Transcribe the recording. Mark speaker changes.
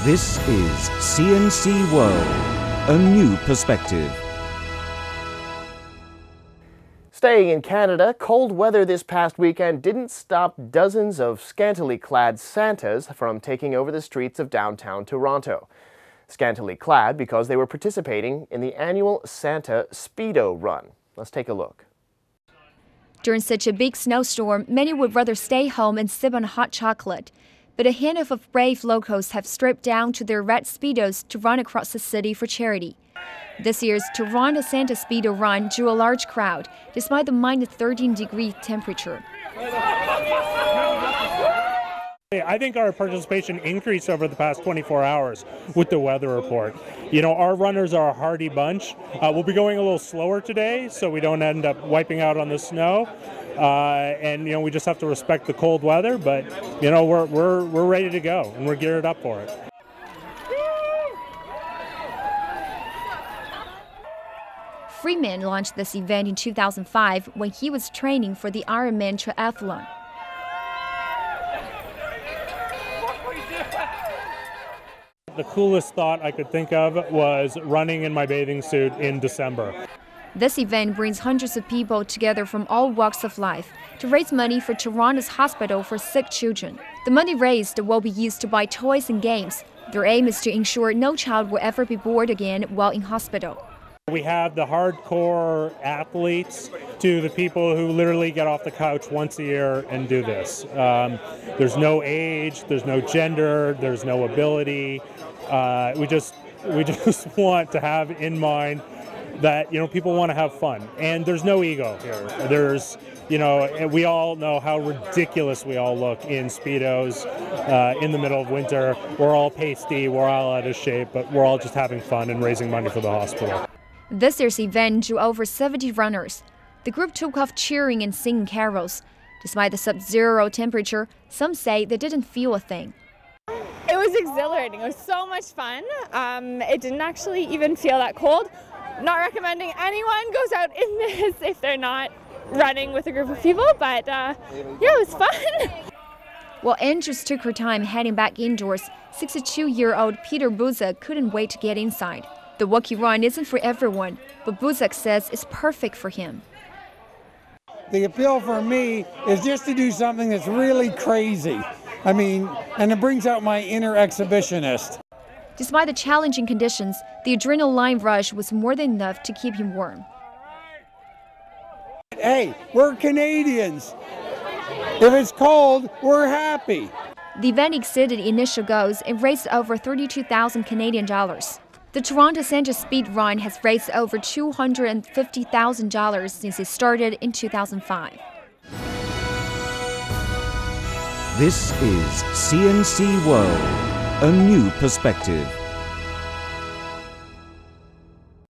Speaker 1: This is CNC World, a new perspective.
Speaker 2: Staying in Canada, cold weather this past weekend didn't stop dozens of scantily-clad Santas from taking over the streets of downtown Toronto. Scantily-clad because they were participating in the annual Santa Speedo Run. Let's take a look.
Speaker 3: During such a big snowstorm, many would rather stay home and sip on hot chocolate. But a handful of brave locals have stripped down to their red Speedos to run across the city for charity. This year's Toronto Santa Speedo Run drew a large crowd, despite the minus 13-degree temperature.
Speaker 4: I think our participation increased over the past 24 hours with the weather report. You know, our runners are a hardy bunch. We'll be going a little slower today so we don't end up wiping out on the snow. And, you know, we just have to respect the cold weather, but, you know, we're ready to go and we're geared up for it.
Speaker 3: Freeman launched this event in 2005 when he was training for the Ironman triathlon.
Speaker 4: The coolest thought I could think of was running in my bathing suit in December.
Speaker 3: This event brings hundreds of people together from all walks of life to raise money for Toronto's hospital for sick children. The money raised will be used to buy toys and games. Their aim is to ensure no child will ever be bored again while in hospital.
Speaker 4: We have the hardcore athletes to the people who literally get off the couch once a year and do this. There's no age, there's no gender, there's no ability. We just want to have in mind that, you know, people want to have fun, and there's no ego here. There's, you know, we all know how ridiculous we all look in Speedos in the middle of winter. We're all pasty, we're all out of shape, but we're all just having fun and raising money for the hospital.
Speaker 3: This year's event drew over 70 runners. The group took off cheering and singing carols. Despite the sub-zero temperature, some say they didn't feel a thing.
Speaker 5: It was exhilarating. It was so much fun. It didn't actually even feel that cold. Not recommending anyone goes out in this if they're not running with a group of people, but yeah, it was fun.
Speaker 3: While Andrews took her time heading back indoors, 62-year-old Peter Buzak couldn't wait to get inside. The walkie run isn't for everyone, but Buzak says it's perfect for him.
Speaker 6: The appeal for me is just to do something that's really crazy. I mean, and it brings out my inner exhibitionist.
Speaker 3: Despite the challenging conditions, the adrenaline rush was more than enough to keep him warm.
Speaker 6: Hey, we're Canadians. If it's cold, we're happy.
Speaker 3: The event exceeded initial goals and raised over 32,000 Canadian dollars. The Toronto Santa Speed Run has raised over $250,000 since it started in 2005.
Speaker 1: This is CNC World, a new perspective.